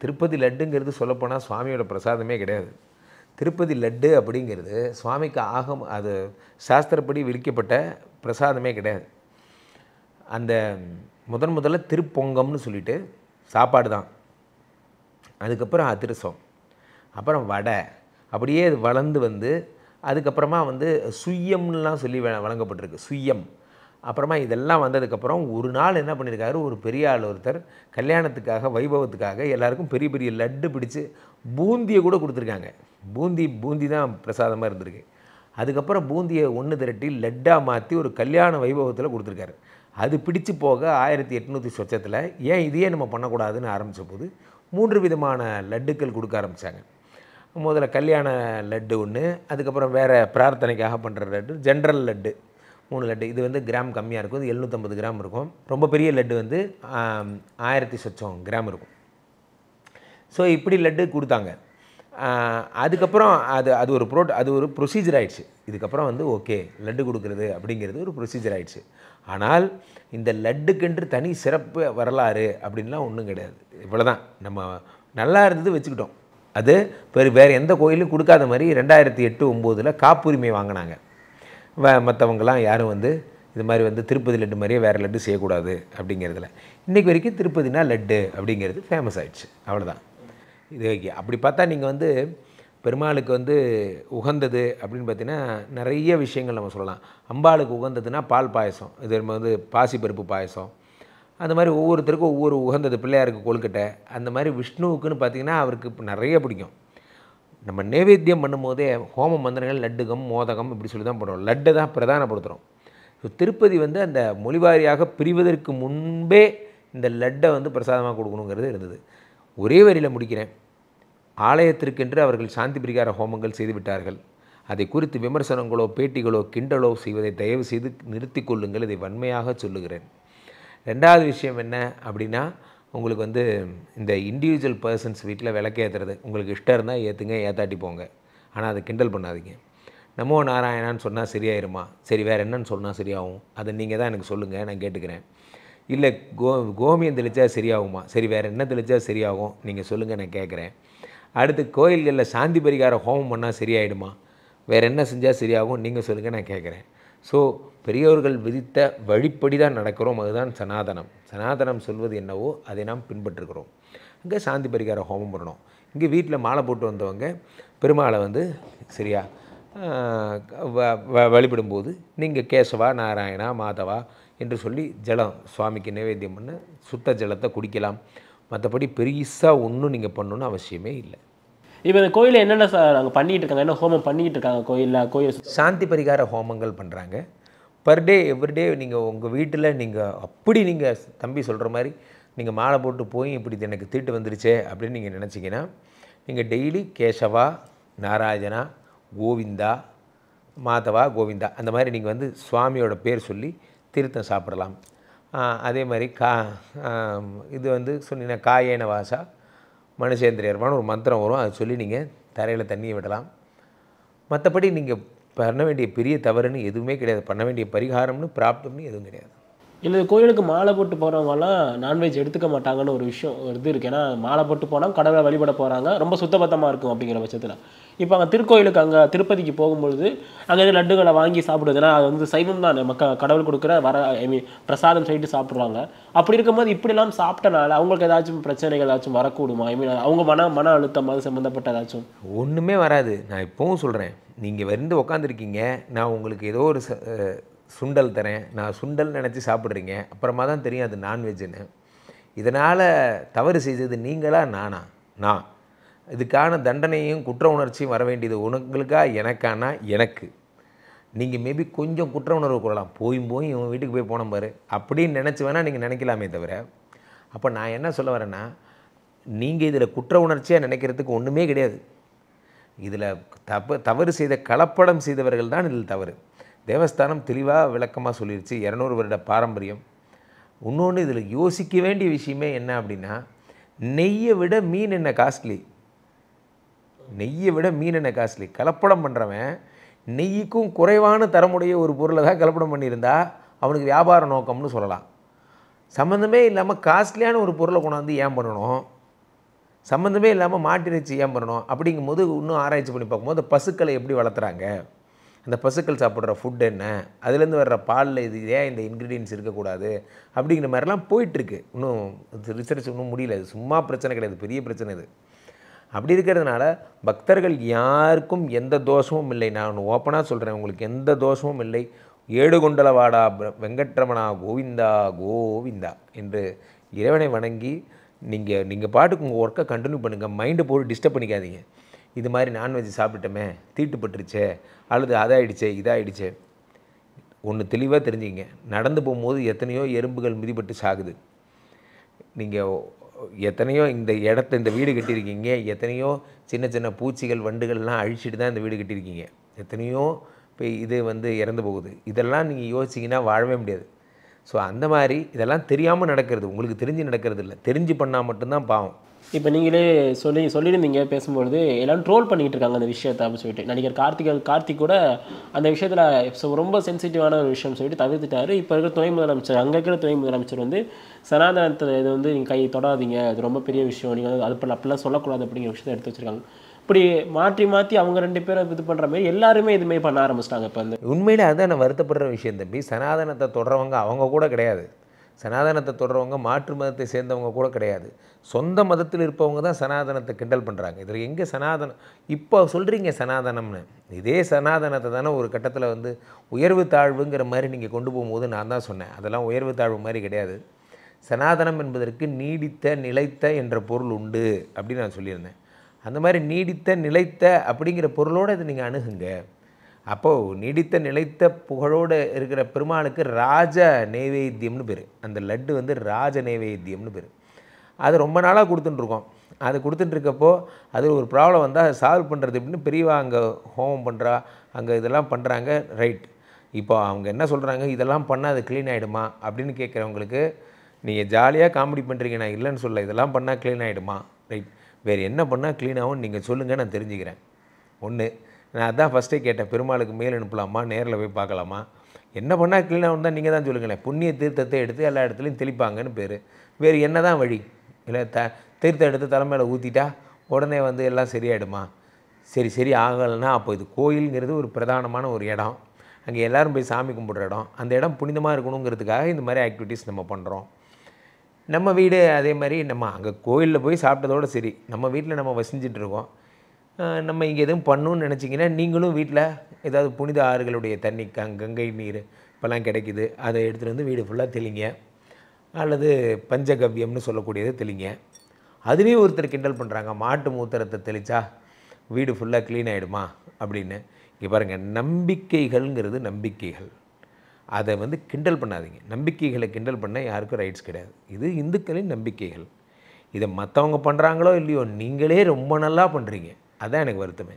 திருப்பதி லட்டுங்கிறது சொல்லப்போனால் சுவாமியோட பிரசாதமே கிடையாது. திருப்பதி லட்டு அப்படிங்கிறது சுவாமிக்கு அது சாஸ்திரப்படி விரிக்கப்பட்ட பிரசாதமே கிடையாது. அந்த முதல்ல திருப்பொங்கம்னு சொல்லிட்டு சாப்பாடு தான். அதுக்கப்புறம் அதிரசம், அப்புறம் வடை, அப்படியே அது வளர்ந்து வந்து அதுக்கப்புறமா வந்து சுய்யம்லாம் சொல்லி வழங்கப்பட்டிருக்கு. சுய்யம். அப்புறமா இதெல்லாம் வந்ததுக்கப்புறம் ஒரு நாள் என்ன பண்ணியிருக்காரு, ஒரு பெரிய ஆள் ஒருத்தர் கல்யாணத்துக்காக வைபவத்துக்காக எல்லாருக்கும் பெரிய பெரிய லட்டு பிடிச்சி பூந்தியை கூட கொடுத்துருக்காங்க. பூந்தி தான் பிரசாதமாக இருந்திருக்கு. அதுக்கப்புறம் பூந்தியை ஒன்று திரட்டி லட்டாக மாற்றி ஒரு கல்யாண வைபவத்தில் கொடுத்துருக்காரு. அது பிடிச்சு போக 1800 சொச்சத்தில் ஏன் இதையே நம்ம பண்ணக்கூடாதுன்னு ஆரம்பித்த போது 3 விதமான லட்டுக்கள் கொடுக்க ஆரம்பித்தாங்க. முதல்ல கல்யாண லட்டு ஒன்று, அதுக்கப்புறம் வேறு பிரார்த்தனைக்காக பண்ணுற லட்டு, ஜென்ரல் லட்டு 3 லட்டு. இது வந்து கிராம் கம்மியாக இருக்கும், இது 750 கிராம் இருக்கும். ரொம்ப பெரிய லட்டு வந்து 1000 சொச்சம் கிராம் இருக்கும். ஸோ இப்படி லட்டு கொடுத்தாங்க. அதுக்கப்புறம் அது ஒரு ப்ரொசீஜர் ஆகிடுச்சு. இதுக்கப்புறம் வந்து ஓகே லட்டு கொடுக்குறது அப்படிங்கிறது ஒரு ப்ரொசீஜர் ஆகிடுச்சு. ஆனால் இந்த லட்டுக்கென்று தனி சிறப்பு வரலாறு அப்படின்லாம் ஒன்றும் கிடையாது. இவ்வளோ தான். நம்ம நல்லா இருந்தது வச்சுக்கிட்டோம். அது வேறு எந்த கோயிலும் கொடுக்காத மாதிரி 2008-09 காப்புரிமை வாங்கினாங்க. மற்றவங்களாம் யாரும் வந்து இது மாதிரி வந்து திருப்பதி லட்டு மாதிரியே வேறு லட்டு செய்யக்கூடாது அப்படிங்கிறதுல. இன்றைக்கி வரைக்கும் திருப்பதினா லட்டு அப்படிங்கிறது ஃபேமஸ் ஆகிடுச்சு. அவ்வளோதான். இது அப்படி பார்த்தா நீங்கள் வந்து பெருமாளுக்கு வந்து உகந்தது அப்படின்னு பார்த்தீங்கன்னா நிறைய விஷயங்கள் நம்ம சொல்லலாம். அம்பாளுக்கு உகந்ததுன்னா பால் பாயசம், இது நம்ம வந்து பாசிப்பருப்பு பாயசம், அந்த மாதிரி ஒவ்வொருத்தருக்கும் ஒவ்வொரு உகந்தது. பிள்ளையாருக்கு கொழுக்கட்டை, அந்த மாதிரி விஷ்ணுவுக்குன்னு பார்த்திங்கன்னா அவருக்கு நிறைய பிடிக்கும். நம்ம நைவேத்தியம் பண்ணும்போதே ஹோம மந்திரங்கள் லட்டுகம் மோதகம் இப்படி சொல்லி தான் போடுறோம். லட்டு தான் பிரதானப்படுத்துகிறோம். ஸோ திருப்பதி வந்து அந்த மொழிவாரியாக பிரிவதற்கு முன்பே இந்த லட்டை வந்து பிரசாதமாக கொடுக்கணுங்கிறது இருந்தது. ஒரே வரியில் முடிக்கிறேன். ஆலயத்திற்கென்று அவர்கள் சாந்தி பரிகார ஹோமங்கள் செய்துவிட்டார்கள். அதை குறித்து விமர்சனங்களோ பேட்டிகளோ கிண்டலோ செய்வதை தயவு செய்து நிறுத்தி கொள்ளுங்கள். இதை வன்மையாக சொல்லுகிறேன். ரெண்டாவது விஷயம் என்ன அப்படின்னா, உங்களுக்கு வந்து இந்த இண்டிவிஜுவல் பர்சன்ஸ் வீட்டில் விளக்கேற்றுறது உங்களுக்கு இஷ்டம் இருந்தால் ஏற்றுங்க, ஏற்றாட்டி போங்க. ஆனால் அதை கிண்டல் பண்ணாதீங்க. நமோ நாராயணான்னு சொன்னால் சரியாயிருமா? சரி, வேறு என்னன்னு சொன்னால் சரியாகும்? அதை நீங்கள் தான் எனக்கு சொல்லுங்கள், நான் கேட்டுக்கிறேன். இல்லை கோமியம் தெளித்தா சரியாகுமா? சரி, வேறு என்ன தெளித்தா சரியாகும்? நீங்கள் சொல்லுங்கள், நான் கேட்குறேன். அடுத்து கோயில்களில் சாந்தி பரிகார ஹோமம் பண்ணால் சரியாயிடுமா? வேறு என்ன செஞ்சால் சரியாகும்? நீங்கள் சொல்லுங்கள், நான் கேட்குறேன். ஸோ பெரியோர்கள் விதித்த வழிப்படி தான் நடக்கிறோம். அதுதான் சனாதனம். சனாதனம் சொல்வது என்னவோ அதை நாம் பின்பற்றுகிறோம். இங்கே சாந்தி பரிகார ஹோமம் பண்ணணும். இங்கே வீட்டில் மாலை போட்டு வந்தவங்க பெருமாளை வந்து சரியா வழிபடும்போது நீங்கள் கேசவா நாராயணா மாதவா என்று சொல்லி ஜலம் சுவாமிக்கு நைவேத்தியம் பண்ண சுத்த ஜலத்தை குடிக்கலாம். மற்றபடி பெருசாக ஒன்றும் நீங்கள் பண்ணணுன்னு அவசியமே இல்லை. இப்போ இந்த கோயிலில் என்னென்ன நாங்கள் பண்ணிகிட்டு இருக்காங்க, என்ன ஹோமம் பண்ணிக்கிட்டு இருக்காங்க கோயில் சாந்தி பரிகார ஹோமங்கள் பண்ணுறாங்க. பர் டே எவ்ரிடே நீங்கள் உங்கள் வீட்டில் நீங்கள் தம்பி சொல்கிற மாதிரி நீங்கள் மாலை போட்டு போய் இப்படி எனக்கு தீட்டு வந்துருச்சே அப்படின்னு நீங்கள் நினச்சிங்கன்னா நீங்கள் டெய்லி கேசவா நாராயணா கோவிந்தா மாதவா கோவிந்தா அந்த மாதிரி நீங்கள் வந்து சுவாமியோட பேர் சொல்லி தீர்த்தம் சாப்பிடலாம். அதே மாதிரி இது வந்து சொன்னீங்கன்னா காயேன வாசா மனுஷேந்திரியர்வான ஒரு மந்திரம் வரும். அதை சொல்லி நீங்கள் தரையில் தண்ணியை விடலாம். மற்றபடி நீங்கள் பண்ண வேண்டிய பெரிய தவறுன்னு எதுவுமே கிடையாது. பண்ண வேண்டிய பரிகாரம்னு பிராப்தம்னு எதுவும் கிடையாது. இல்லை கோயிலுக்கு மாலை போட்டு போகிறவங்கலாம் நான்வெஜ் எடுத்துக்க மாட்டாங்கன்னு ஒரு விஷயம் இது இருக்குது. ஏன்னா மாலை போட்டு போனால் கடவுளை வழிபட போகிறாங்க, ரொம்ப சுத்தபத்தமாக இருக்கும் அப்படிங்கிற பட்சத்தில். இப்போ அங்கே திருக்கோயிலுக்கு அங்கே திருப்பதிக்கு போகும்பொழுது அங்கே எது லட்டுகளை வாங்கி சாப்பிடுவதுன்னா அது வந்து சைவம் தான், நம்ம கடவுள் கொடுக்குற பிரசாதம் சொல்லிட்டு சாப்பிட்றாங்க. அப்படி இருக்கும்போது இப்படிலாம் சாப்பிட்டனால அவங்களுக்கு ஏதாச்சும் பிரச்சனைகள் ஏதாச்சும் வரக்கூடுமா? அவங்க மன அழுத்தம் அது சம்மந்தப்பட்ட ஏதாச்சும்? ஒன்றுமே வராது. நான் இப்போவும் சொல்கிறேன், நீங்கள் வந்து உக்காந்துருக்கீங்க, நான் உங்களுக்கு ஏதோ ஒரு சுண்டல் தரேன், நான் சுண்டல் நினச்சி சாப்பிட்றீங்க, அப்புறமா தான் தெரியும் அது நான்வெஜ்ஜுன்னு. இதனால் தவறு செய்தது நீங்களா நானா? நான். இதுக்கான தண்டனையும் குற்ற உணர்ச்சியும் வர வேண்டியது உங்களுக்கா எனக்கானா? எனக்கு. நீங்கள் மேபி கொஞ்சம் குற்ற உணர்வு கொள்ளலாம், போய் இவன் வீட்டுக்கு போய் போன பாரு அப்படின்னு நினச்சி வேணால் நீங்கள் நினைக்கலாமே தவிர, அப்போ நான் என்ன சொல்ல வரேன்னா, நீங்கள் இதில் குற்ற உணர்ச்சியாக நினைக்கிறதுக்கு ஒன்றுமே கிடையாது. இதில் தவறு செய்த கலப்படம் செய்தவர்கள் தான் இதில் தவறு. தேவஸ்தானம் தெளிவாக விளக்கமாக சொல்லிடுச்சு. 200 வருட பாரம்பரியம். இன்னொன்று இதில் யோசிக்க வேண்டிய விஷயமே என்ன அப்படின்னா, நெய்யை விட மீன் என்ன காஸ்ட்லி? கலப்படம் பண்ணுறவன் நெய்யுக்கும் குறைவான தரமுடைய ஒரு பொருளை தான் கலப்படம் பண்ணியிருந்தா அவனுக்கு வியாபார நோக்கம்னு சொல்லலாம். சம்மந்தமே இல்லாமல் காஸ்ட்லியான ஒரு பொருளை கொண்டாந்து ஏன் பண்ணணும்? சம்மந்தமே இல்லாமல் மாட்டிறைச்சி ஏன் பண்ணணும் அப்படிங்கும்போது இன்னும் ஆராய்ச்சி பண்ணி பார்க்கும்போது பசுக்களை எப்படி வளர்த்துறாங்க, அந்த பசுக்கள் சாப்பிட்ற ஃபுட் என்ன, அதுலேருந்து வர்ற பாலில் இது ஏன் இந்த இன்க்ரீடியன்ஸ் இருக்கக்கூடாது அப்படிங்கிற மாதிரிலாம் போயிட்டுருக்கு. இன்னும் ரிசர்ச் இன்னும் முடியல. இது சும்மா பிரச்சனை கிடையாது, பெரிய பிரச்சனை இது. அப்படி இருக்கிறதுனால பக்தர்கள் யாருக்கும் எந்த தோஷமும் இல்லை. நான் ஓப்பனாக சொல்கிறேன், உங்களுக்கு எந்த தோஷமும் இல்லை. ஏடுகொண்டலவாடா வெங்கட்ரமணா கோவிந்தா கோவிந்தா என்று இறைவனை வணங்கி நீங்கள் பாட்டுக்கு உங்கள் ஒர்க்கை கண்டினியூ பண்ணுங்கள். மைண்டை போட்டு டிஸ்டர்ப் பண்ணிக்காதீங்க. இது மாதிரி நான்வெஜ் சாப்பிட்டுட்டோமே, தீட்டுப்பட்டுருச்சே, அல்லது அதாயிடுச்சே இதாகிடுச்சே. ஒன்று தெளிவாக தெரிஞ்சுங்க, நடந்து போகும்போது எத்தனையோ எறும்புகள் மிதிப்பட்டு சாகுது. நீங்கள் எத்தனையோ இந்த வீடு கட்டியிருக்கீங்க, எத்தனையோ சின்ன சின்ன பூச்சிகள் வண்டுகள்லாம் அழிச்சிட்டு தான் இந்த வீடு கட்டியிருக்கீங்க. எத்தனையோ இப்போ இது இறந்து போகுது. இதெல்லாம் நீங்கள் யோசிச்சிங்கன்னா வாழவே முடியாது. ஸோ அந்த மாதிரி இதெல்லாம் தெரியாமல் நடக்கிறது, உங்களுக்கு தெரிஞ்சு நடக்கிறது இல்லை. தெரிஞ்சு பண்ணால் மட்டும்தான் பாவம். இப்போ நீங்களே சொல்லியிருந்தீங்க பேசும்பொழுது, எல்லாரும் ட்ரோல் பண்ணிகிட்டு இருக்காங்க அந்த விஷயத்தை அப்படின்னு சொல்லிட்டு. நடிகர் கார்த்திக் கூட அந்த விஷயத்தில் ரொம்ப சென்சிட்டிவான ஒரு விஷயம் சொல்லிட்டு தவிர்த்துட்டாரு. இப்போ இருக்கிற துணை முதலமைச்சர், அங்கே இருக்கிற துணை முதலமைச்சர் சனாதனத்தை இது நீங்கள் கை தொடாதீங்க, அது ரொம்ப பெரிய விஷயம், நீங்கள் அது அப்படிலாம் சொல்லக்கூடாது அப்படிங்கிற விஷயத்தை எடுத்து வச்சுருக்காங்க. இப்படி மாற்றி அவங்க 2 பேரை இது பண்ணுற மாதிரி எல்லாருமே இதுமாரி பண்ண ஆரம்பிச்சிட்டாங்க. இப்போ உண்மையிலே அதுதான் நான் வருத்தப்படுற விஷயம் தம்பி. சனாதனத்தை தொடர்றவங்க அவங்க கூட கிடையாது. சனாதனத்தை தொடர்றவங்க மாற்று மதத்தை சேர்ந்தவங்க கூட கிடையாது. சொந்த மதத்தில் இருப்பவங்க தான் சனாதனத்தை கிண்டல் பண்ணுறாங்க. இதில் எங்கே சனாதனம் இப்போ சொல்கிறீங்க சனாதனம்னு? இதே சனாதனத்தை தானே ஒரு கட்டத்தில் உயர்வு தாழ்வுங்கிற மாதிரி நீங்கள் கொண்டு போகும்போது நான் தான் சொன்னேன், அதெல்லாம் உயர்வு தாழ்வு மாதிரி கிடையாது. சனாதனம் என்பதற்கு நீடித்த நிலைத்த என்ற பொருள் உண்டு அப்படின்னு நான் சொல்லியிருந்தேன். அந்த மாதிரி நீடித்த நிலைத்த அப்படிங்கிற பொருளோடு இதை நீங்கள் அணுகுங்க. அப்போது நீடித்த நிலைத்த புகழோடு இருக்கிற பெருமாளுக்கு ராஜ நைவேத்தியம்னு பேர். அந்த லட்டு ராஜ நைவேத்தியம்னு பேர். அது ரொம்ப நாளாக கொடுத்துட்டுருக்கோம். அது கொடுத்துட்டுருக்கப்போ அது ஒரு ப்ராப்ளம் வந்தால் அதை சால்வ் பண்ணுறது எப்படின்னு பெரியவா அங்கே ஹோமம் பண்ணுறா, அங்கே இதெல்லாம் பண்ணுறாங்க. ரைட். இப்போ அவங்க என்ன சொல்கிறாங்க, இதெல்லாம் பண்ணால் அது க்ளீன் ஆகிடுமா அப்படின்னு கேட்குறவங்களுக்கு நீங்கள் ஜாலியாக காமெடி பண்ணுறீங்க, நான் இல்லைன்னு சொல்ல. இதெல்லாம் பண்ணால் க்ளீன் ஆகிடுமா? ரைட். வேறு என்ன பண்ணால் க்ளீன் ஆகும்னு நீங்கள் சொல்லுங்கள், நான் தெரிஞ்சுக்கிறேன். ஒன்று, நான் அதான் ஃபஸ்ட்டே கேட்டேன், பெருமாளுக்கு மேல் அனுப்பலாமா, நேரில் போய் பார்க்கலாமா? என்ன பண்ணால் க்ளீன் ஆகும் தான் நீங்கள் தான் சொல்லுங்களேன். புண்ணிய தீர்த்தத்தை எடுத்து எல்லா இடத்துலையும் தெளிப்பாங்கன்னு பேர். வேறு என்ன தான் வழி? இல்லை தீர்த்தம் எடுத்து தலைமையில் ஊற்றிட்டா உடனே எல்லாம் சரியாயிடுமா? சரி ஆகலைன்னா அப்போ இது கோயிலுங்கிறது ஒரு பிரதானமான ஒரு இடம், அங்கே எல்லோரும் போய் சாமி கும்பிட்ற இடம். அந்த இடம் புனிதமாக இருக்கணுங்கிறதுக்காக இந்த மாதிரி ஆக்டிவிட்டீஸ் நம்ம பண்ணுறோம். நம்ம வீடு அதே மாதிரி நம்ம அங்கே கோயிலில் போய் சாப்பிட்டதோடு சரி, நம்ம வீட்டில் நம்ம வசிஞ்சிட்ருக்கோம். நம்ம இங்கே எதுவும் பண்ணணுன்னு நினச்சிங்கன்னா நீங்களும் வீட்டில் ஏதாவது புனித ஆறுகளுடைய தண்ணி, கங்கை நீர் இப்போல்லாம் கிடைக்குது, அதை எடுத்துகிட்டு வீடு ஃபுல்லாக தெளிங்க. அல்லது பஞ்சகவ்யம்னு சொல்லக்கூடியதை தெளிங்க. அதுலேயும் ஒருத்தர் கிண்டல் பண்ணுறாங்க, மாட்டு மூத்திரத்தை தெளித்தா வீடு ஃபுல்லாக க்ளீன் ஆகிடுமா அப்படின்னு. இங்கே பாருங்கள், நம்பிக்கைகள்ங்கிறது நம்பிக்கைகள். அதை கிண்டல் பண்ணாதீங்க. நம்பிக்கைகளை கிண்டல் பண்ண யாருக்கும் ரைட்ஸ் கிடையாது. இது இந்துக்களின் நம்பிக்கைகள். இதை மற்றவங்க பண்ணுறாங்களோ இல்லையோ, நீங்களே ரொம்ப நல்லா பண்ணுறீங்க. அதுதான் எனக்கு வருத்தமே.